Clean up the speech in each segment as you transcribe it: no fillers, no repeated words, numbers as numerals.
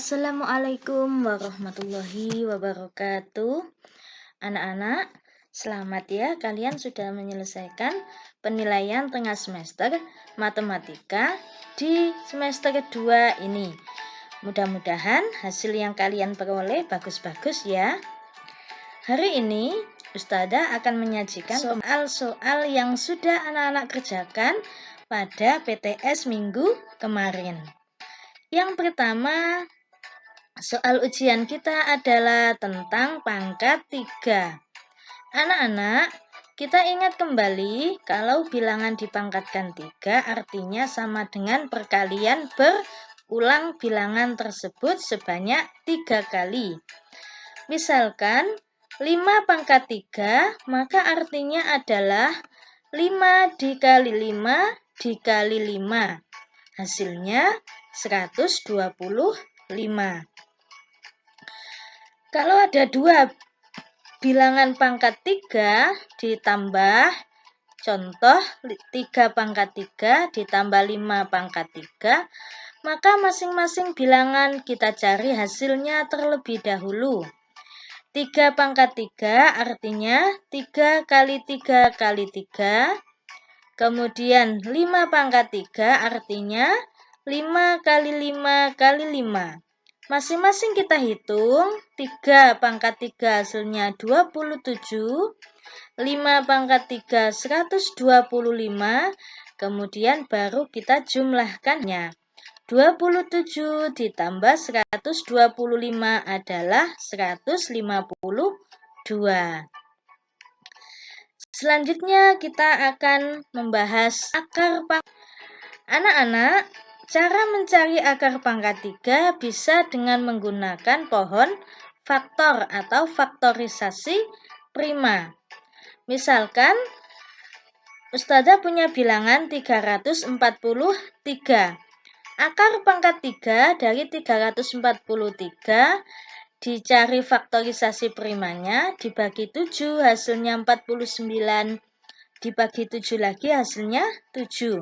Assalamualaikum warahmatullahi wabarakatuh. Anak-anak, selamat ya, kalian sudah menyelesaikan penilaian tengah semester matematika di semester kedua ini. Mudah-mudahan hasil yang kalian peroleh bagus-bagus ya. Hari ini Ustazah akan menyajikan soal-soal yang sudah anak-anak kerjakan pada PTS minggu kemarin. Yang pertama, soal ujian kita adalah tentang pangkat 3. Anak-anak, kita ingat kembali kalau bilangan dipangkatkan 3 artinya sama dengan perkalian berulang bilangan tersebut sebanyak 3 kali. Misalkan 5 pangkat 3, maka artinya adalah 5 dikali 5 dikali 5. Hasilnya 125. Kalau ada 2 bilangan pangkat 3 ditambah, contoh 3 pangkat 3 ditambah 5 pangkat 3, maka masing-masing bilangan kita cari hasilnya terlebih dahulu. 3 pangkat 3 artinya 3 kali 3 kali 3. Kemudian 5 pangkat 3 artinya 5 kali 5 kali 5. Masing-masing kita hitung. 3 pangkat 3 hasilnya 27. 5 pangkat 3 125. Kemudian baru kita jumlahkannya. 27 ditambah 125 adalah 152. Selanjutnya kita akan membahas akar pangkat. Anak-anak, cara mencari akar pangkat 3 bisa dengan menggunakan pohon faktor atau faktorisasi prima. Misalkan, Ustazah punya bilangan 343. Akar pangkat 3 dari 343 dicari faktorisasi primanya, dibagi 7 hasilnya 49, dibagi 7 lagi hasilnya 7.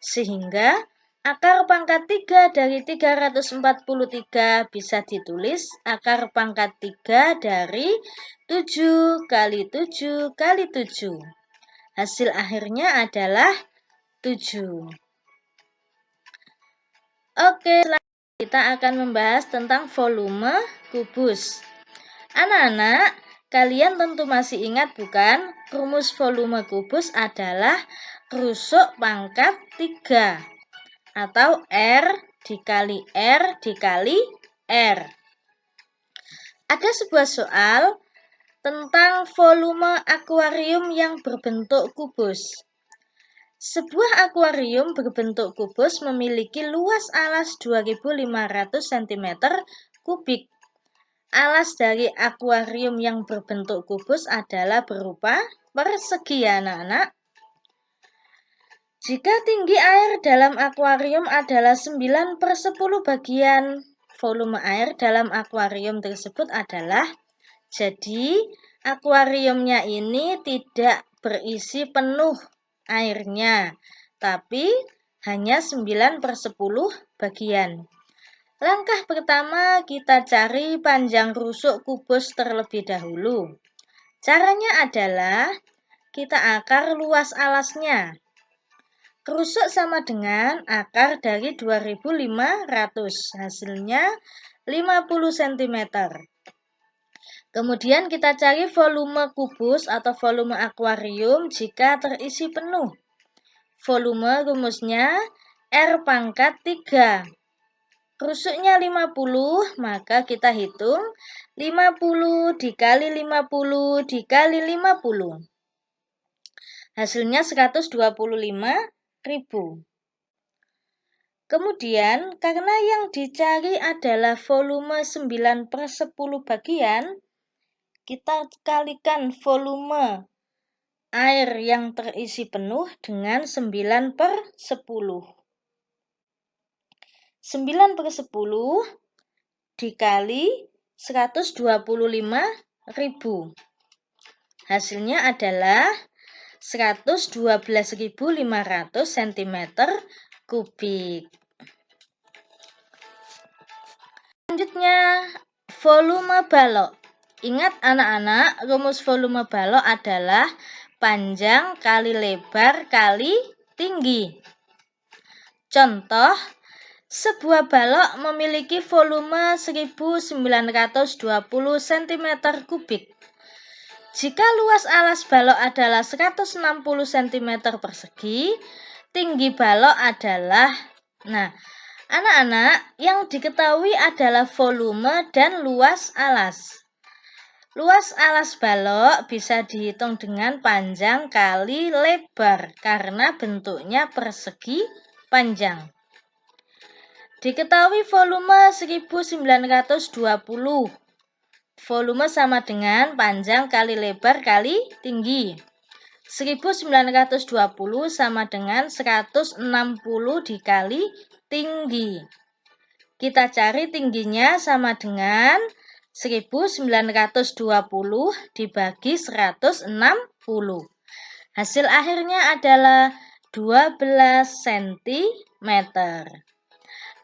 Sehingga akar pangkat 3 dari 343 bisa ditulis akar pangkat 3 dari 7 kali 7 kali 7. Hasil akhirnya adalah 7. Oke, selanjutnya kita akan membahas tentang volume kubus. Anak-anak, kalian tentu masih ingat bukan? Rumus volume kubus adalah rusuk pangkat 3 atau R dikali R dikali R. Ada sebuah soal tentang volume akuarium yang berbentuk kubus. Sebuah akuarium berbentuk kubus memiliki luas alas 2500 cm kubik. Alas dari akuarium yang berbentuk kubus adalah berupa persegi, anak-anak. Jika tinggi air dalam akuarium adalah 9/10 bagian, volume air dalam akuarium tersebut adalah, jadi akuariumnya ini tidak berisi penuh airnya, tapi hanya 9/10 bagian. Langkah pertama, kita cari panjang rusuk kubus terlebih dahulu. Caranya adalah kita akar luas alasnya. Rusuk sama dengan akar dari 2500, hasilnya 50 cm. Kemudian kita cari volume kubus atau volume akuarium jika terisi penuh. Volume rumusnya R pangkat 3. Rusuknya 50, maka kita hitung 50 dikali 50 dikali 50. Hasilnya 125.000. Kemudian, karena yang dicari adalah volume 9/10 bagian, kita kalikan volume air yang terisi penuh dengan 9/10. 9/10 dikali 125.000. Hasilnya adalah 112.500 cm kubik. Selanjutnya, volume balok. Ingat anak-anak, rumus volume balok adalah panjang kali lebar kali tinggi. Contoh, sebuah balok memiliki volume 1920 cm3. Jika luas alas balok adalah 160 cm persegi, tinggi balok adalah, anak-anak, yang diketahui adalah volume dan luas alas. Luas alas balok bisa dihitung dengan panjang kali lebar karena bentuknya persegi panjang. Diketahui volume 1920. Volume sama dengan panjang kali lebar kali tinggi. 1920 sama dengan 160 dikali tinggi. Kita cari tingginya sama dengan 1920 dibagi 160. Hasil akhirnya adalah 12 cm.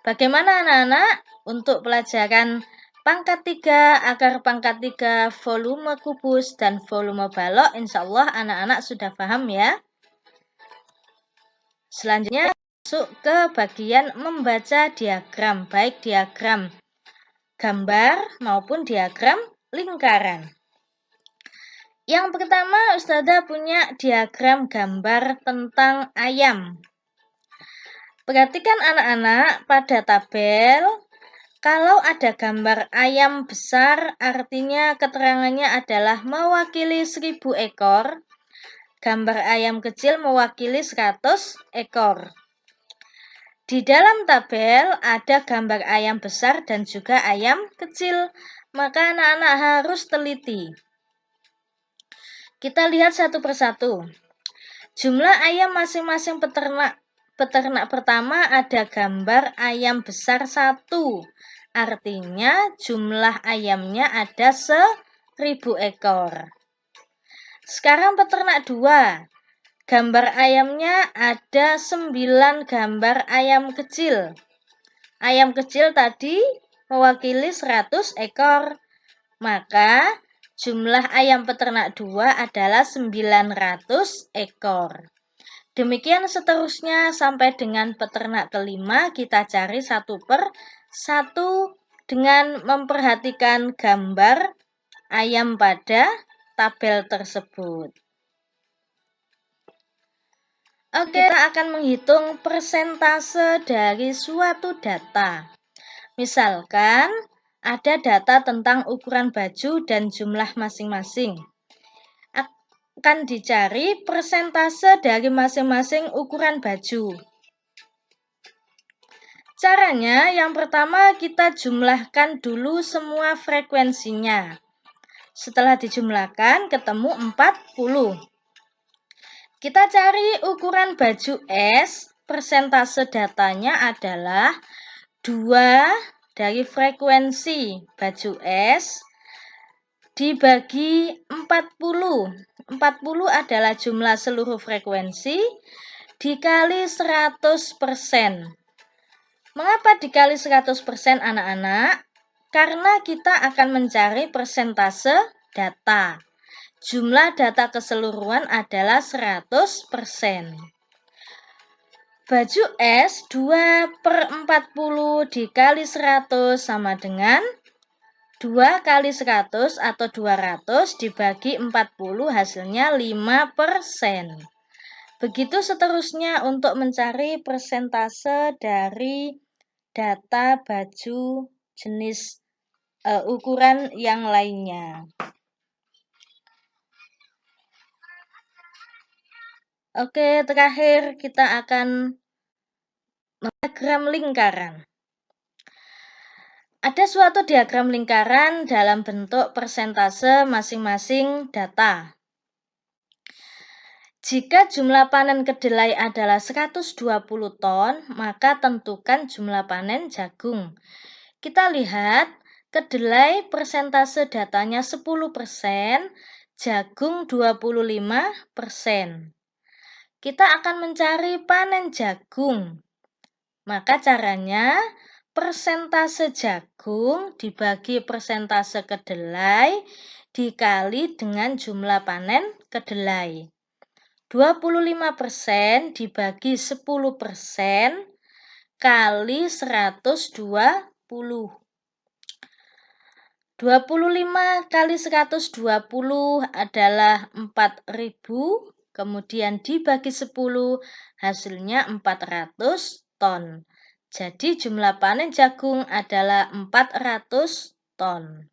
Bagaimana anak-anak untuk pelajaran pangkat 3, akar pangkat 3, volume kubus, dan volume balok? Insya Allah anak-anak sudah paham ya. Selanjutnya masuk ke bagian membaca diagram, baik diagram gambar maupun diagram lingkaran. Yang pertama, Ustazah punya diagram gambar tentang ayam. Perhatikan anak-anak pada tabel, kalau ada gambar ayam besar artinya keterangannya adalah mewakili 1000 ekor. Gambar ayam kecil mewakili 100 ekor. Di dalam tabel ada gambar ayam besar dan juga ayam kecil, maka anak-anak harus teliti. Kita lihat satu persatu. Jumlah ayam masing-masing peternak pertama ada gambar ayam besar 1. Artinya jumlah ayamnya ada 1000 ekor. Sekarang peternak 2. Gambar ayamnya ada 9 gambar ayam kecil. Ayam kecil tadi mewakili 100 ekor. Maka jumlah ayam peternak 2 adalah 900 ekor. Demikian seterusnya sampai dengan peternak kelima, kita cari satu per satu dengan memperhatikan gambar ayam pada tabel tersebut. Oke, kita akan menghitung persentase dari suatu data. Misalkan ada data tentang ukuran baju dan jumlah masing-masing. Akan dicari persentase dari masing-masing ukuran baju. Caranya yang pertama kita jumlahkan dulu semua frekuensinya. Setelah dijumlahkan ketemu 40. Kita cari ukuran baju S, persentase datanya adalah 2 dari frekuensi baju S dibagi 40. 40 adalah jumlah seluruh frekuensi dikali 100%. Mengapa dikali 100% anak-anak? Karena kita akan mencari persentase data. Jumlah data keseluruhan adalah 100%. Baju S 2 per 40 dikali 100 sama dengan 2 kali 100 atau 200 dibagi 40 hasilnya 5%. Begitu seterusnya untuk mencari persentase dari data baju jenis ukuran yang lainnya. Oke, terakhir kita akan diagram lingkaran. Ada suatu diagram lingkaran dalam bentuk persentase masing-masing data. Jika jumlah panen kedelai adalah 120 ton, maka tentukan jumlah panen jagung. Kita lihat, kedelai persentase datanya 10%, jagung 25%. Kita akan mencari panen jagung. Maka caranya persentase jagung dibagi persentase kedelai dikali dengan jumlah panen kedelai. 25% dibagi 10% kali 120. 25 kali 120 adalah 4.000, kemudian dibagi 10 hasilnya 400 ton. Jadi jumlah panen jagung adalah 400 ton.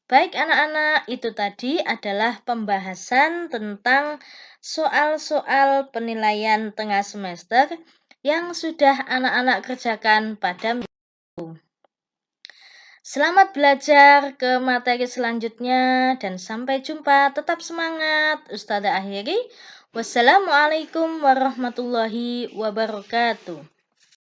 Baik anak-anak, itu tadi adalah pembahasan tentang soal-soal penilaian tengah semester yang sudah anak-anak kerjakan pada minggu. Selamat belajar ke materi selanjutnya dan sampai jumpa. Tetap semangat. Ustazah akhiri. Wassalamualaikum warahmatullahi wabarakatuh.